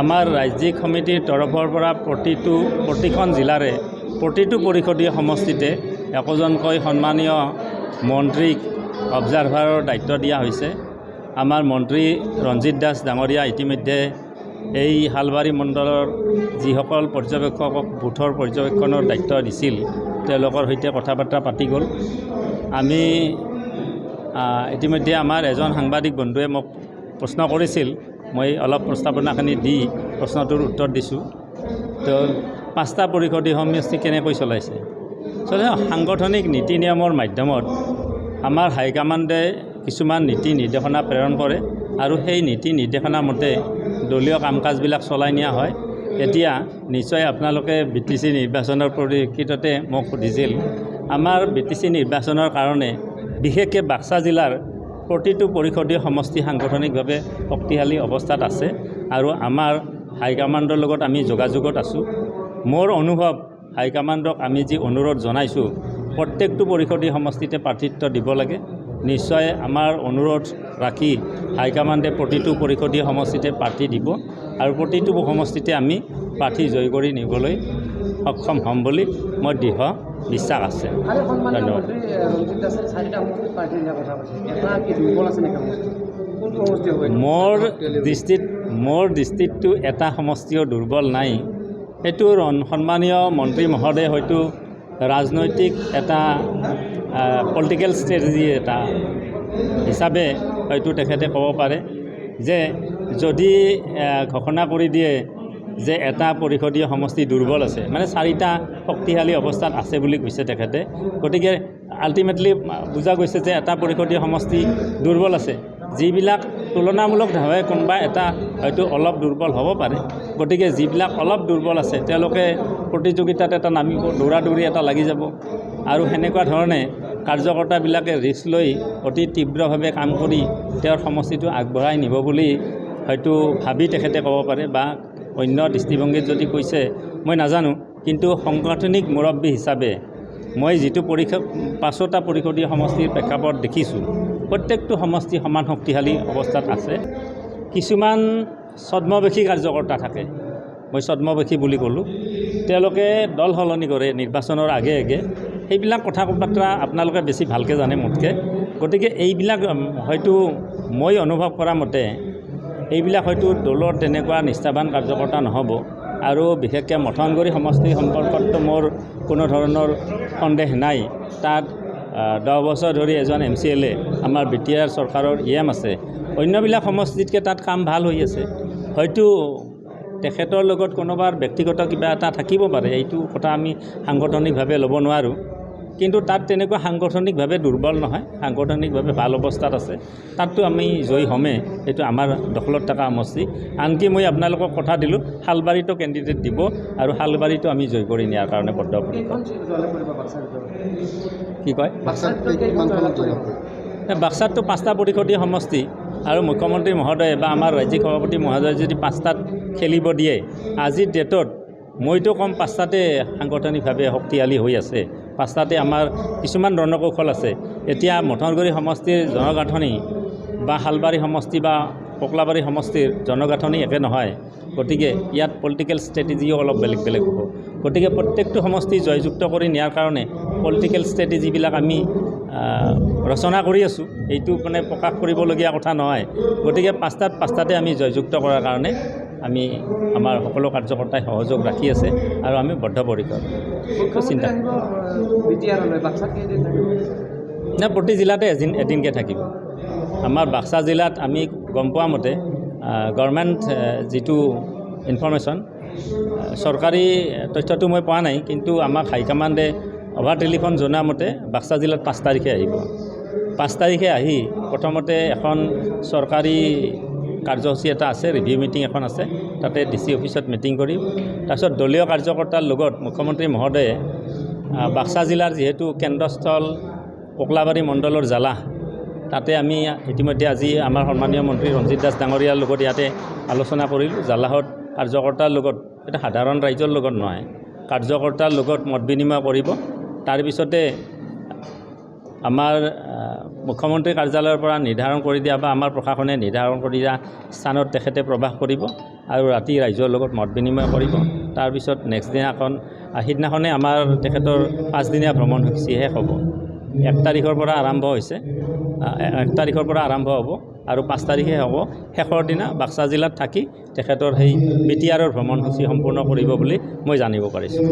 আমাৰ ৰাজ্যিক সমিতিৰ তৰফৰ পৰা প্ৰতিখন জিলাৰে প্ৰতিটো পৰিষদীয় সমষ্টিতে একোজনকৈ সন্মানীয় মন্ত্ৰীক অবজাৰভাৰৰ দায়িত্ব দিয়া হৈছে। আমাৰ মন্ত্ৰী ৰঞ্জিত দাস ডাঙৰীয়া ইতিমধ্যে এই হালবাৰী মণ্ডলৰ যিসকল পৰ্যবেক্ষকক বুথৰ পৰ্যবেক্ষণৰ দায়িত্ব দিছিল তেওঁলোকৰ সৈতে কথা বাৰ্তা পাতি গ'ল। আমি ইতিমধ্যে আমাৰ এজন সাংবাদিক বন্ধুৱে মোক প্ৰশ্ন কৰিছিল, মই অলপ প্ৰস্তাৱনাখিনি দি প্ৰশ্নটোৰ উত্তৰ দিছোঁ। তো 5টা পৰিষদীয় সমষ্টি কেনেকৈ চলাইছে? সাংগঠনিক নীতি নিয়মৰ মাধ্যমত আমাৰ হাইকমাণ্ডে কিছুমান নীতি নিৰ্দেশনা প্ৰেৰণ কৰে আৰু সেই নীতি নিৰ্দেশনা মতে দলীয় কাম কাজবিলাক চলাই নিয়া হয়। এতিয়া নিশ্চয় আপোনালোকে BTC নিৰ্বাচনৰ পৰিপ্ৰেক্ষিততে মোক সুধিছিল। আমাৰ BTC নিৰ্বাচনৰ কাৰণে বিশেষকৈ বাক্সা জিলাৰ প্ৰতিটো পৰিষদীয় সমষ্টি সাংগঠনিকভাৱে শক্তিশালী অৱস্থাত আছে আৰু আমাৰ হাইকমাণ্ডৰ লগত আমি যোগাযোগত আছোঁ। মোৰ অনুভৱ, হাইকমাণ্ডক আমি যি অনুৰোধ জনাইছোঁ প্ৰত্যেকটো পৰিষদীয় সমষ্টিতে প্ৰাৰ্থিত্ব দিব লাগে। নিশ্চয় আমাৰ অনুৰোধ ৰাখি হাইকমাণ্ডে প্ৰতিটো পৰিষদীয় সমষ্টিতে প্ৰাৰ্থী দিব আৰু প্ৰতিটো সমষ্টিতে আমি প্ৰাৰ্থী জয় কৰি নিবলৈ সক্ষম হ'ম বুলি মই দৃঢ় বিশ্বাস আছে। ধন্যবাদ। মোৰ দৃষ্টিতটো এটা সমষ্টিও দুৰ্বল নাই। সেইটো সন্মানীয় মন্ত্ৰী মহোদয়ে হয়তো ৰাজনৈতিক এটা পলিটিকেল ষ্ট্ৰেটেজি এটা হিচাপে হয়তো তেখেতে ক'ব পাৰে যে যদি ঘোষণা কৰি দিয়ে যে এটা পৰিষদীয় সমষ্টি দুৰ্বল আছে, মানে 4টা শক্তিশালী অৱস্থাত আছে বুলি কৈছে তেখেতে। গতিকে আল্টিমেটলি বুজা গৈছে যে এটা পৰিষদীয় সমষ্টি দুৰ্বল আছে। যিবিলাক তুলনামূলকভাৱে কোনোবা এটা হয়তো অলপ দুৰ্বল হ'ব পাৰে। গতিকে যিবিলাক অলপ দুৰ্বল আছে তেওঁলোকে প্ৰতিযোগিতাত এটা নামিব, দৌৰা-দৌৰি এটা লাগি যাব আৰু সেনেকুৱা ধৰণে কাৰ্যকৰ্তাবিলাকে ৰিস্ক লৈ অতি তীব্ৰভাৱে কাম কৰি তেওঁৰ সমষ্টিটো আগবঢ়াই নিব বুলি হয়তো ভাবি তেখেতে ক'ব পাৰে, বা অন্য দৃষ্টিভংগীত যদি কৈছে মই নাজানো। কিন্তু সাংগঠনিক মুৰব্বী হিচাপে মই যিটো 5টা পৰিষদীয় সমষ্টিৰ প্ৰেক্ষাপট দেখিছোঁ, প্ৰত্যেকটো সমষ্টি সমান শক্তিশালী অৱস্থাত আছে। কিছুমান ছদ্মবেশী কাৰ্যকৰ্তা থাকে, মই ছদ্মবেশী বুলি ক'লোঁ, তেওঁলোকে দল সলনি কৰে নিৰ্বাচনৰ আগে আগে। সেইবিলাক কথা বাৰ্তা আপোনালোকে বেছি ভালকৈ জানে মোতকৈ। গতিকে এইবিলাক হয়তো মই অনুভৱ কৰা মতে এইবিলাক হয়তো দলৰ তেনেকুৱা নিষ্ঠাবান কাৰ্যকৰ্তা নহ'ব। আৰু বিশেষকৈ মথনগুৰি সমষ্টি সম্পৰ্কততো মোৰ কোনো ধৰণৰ সন্দেহ নাই। তাত 10 বছৰ ধৰি এজন MCLA আমাৰ BTR চৰকাৰৰ EM আছে। অন্যবিলাক সমষ্টিতকৈ তাত কাম ভাল হৈ আছে। হয়তো তেখেতৰ লগত কোনোবাৰ ব্যক্তিগত কিবা এটা থাকিব পাৰে, এইটো কথা আমি সাংগঠনিকভাৱে ল'ব নোৱাৰোঁ। কিন্তু তাত তেনেকুৱা সাংগঠনিকভাৱে দুৰ্বল নহয়, সাংগঠনিকভাৱে ভাল অৱস্থাত আছে। তাততো আমি জয়ী হ'মেই, এইটো আমাৰ দখলত থকা সমষ্টি। আনকি মই আপোনালোকক কথা দিলোঁ হালবাৰীতো কেণ্ডিডেট দিব আৰু হালবাৰীতো আমি জয় কৰি নিয়াৰ কাৰণে বদ্ধপৰিকৰ। কি কয়? বাক্সাততো 5টা পৰিষদীয় সমষ্টি আৰু মুখ্যমন্ত্ৰী মহোদয়ে বা আমাৰ ৰাজ্যিক সভাপতি মহোদয়ে যদি 5টাত খেলিব দিয়ে, আজিৰ ডেটত মইতো কম 5টাতে সাংগঠনিকভাৱে শক্তিশালী হৈ আছে। 5টাতে আমাৰ কিছুমান ৰণকৌশল আছে। এতিয়া মথনগুৰি সমষ্টিৰ জনগাঁথনি বা হালবাৰী সমষ্টি বা পকলাবাৰী সমষ্টিৰ জনগাঁথনি একে নহয়। গতিকে ইয়াত পলিটিকেল ষ্ট্ৰেটেজিও অলপ বেলেগ বেলেগ হ'ব। গতিকে প্ৰত্যেকটো সমষ্টি জয়যুক্ত কৰি নিয়াৰ কাৰণে পলিটিকেল ষ্ট্ৰেটেজিবিলাক আমি ৰচনা কৰি আছোঁ। এইটো মানে প্ৰকাশ কৰিবলগীয়া কথা নহয়। গতিকে 5টাতে আমি জয়যুক্ত কৰাৰ কাৰণে আমাৰ সকলো কাৰ্যকৰ্তাই সহযোগ ৰাখি আছে আৰু আমি বদ্ধপৰিকৰ। চিন্তা নাই, প্ৰতি জিলাতে এদিনকৈ থাকিব। আমাৰ বাক্সা জিলাত আমি গম পোৱা মতে গভৰ্ণমেণ্ট যিটো ইনফৰমেশ্যন, চৰকাৰী তথ্যটো মই পোৱা নাই, কিন্তু আমাক হাইকমাণ্ডে অভাৰ টেলিফোন জনোৱা মতে বাক্সা জিলাত 5 তাৰিখে আহিব। 5 তাৰিখে আহি প্ৰথমতে এখন চৰকাৰী কাৰ্যসূচী এটা আছে, ৰিভিউ মিটিং এখন আছে, তাতে DC অফিচত মিটিং কৰি তাৰপিছত দলীয় কাৰ্যকৰ্তাৰ লগত মুখ্যমন্ত্ৰী মহোদয়ে বাক্সা জিলাৰ যিহেতু কেন্দ্ৰস্থল পকলাবাৰী মণ্ডলৰ জালাহ, তাতে আমি ইতিমধ্যে আজি আমাৰ সন্মানীয় মন্ত্ৰী ৰঞ্জিত দাস ডাঙৰীয়াৰ লগত ইয়াতে আলোচনা কৰিলোঁ। জালাহত কাৰ্যকৰ্তাৰ লগত, এটা সাধাৰণ ৰাইজৰ লগত নহয়, কাৰ্যকৰ্তাৰ লগত মত বিনিময় কৰিব। তাৰ পিছতে আমাৰ মুখ্যমন্ত্ৰী কাৰ্যালয়ৰ পৰা নিৰ্ধাৰণ কৰি দিয়া বা আমাৰ প্ৰশাসনে নিৰ্ধাৰণ কৰি দিয়া স্থানত তেখেতে প্ৰৱাস কৰিব আৰু ৰাতি ৰাইজৰ লগত মত বিনিময় কৰিব। তাৰপিছত নেক্সট দিনাখন সিদিনাখনে আমাৰ তেখেতৰ 5 দিনীয়া ভ্ৰমণসূচী শেষ হ'ব। 1 তাৰিখৰ পৰা আৰম্ভ হৈছে, 1 তাৰিখৰ পৰা আৰম্ভ হ'ব আৰু 5 তাৰিখে হ'ব। শেষৰ দিনা বাক্সা জিলাত থাকি তেখেতৰ সেই BTR ভ্ৰমণসূচী সম্পূৰ্ণ কৰিব বুলি মই জানিব পাৰিছোঁ।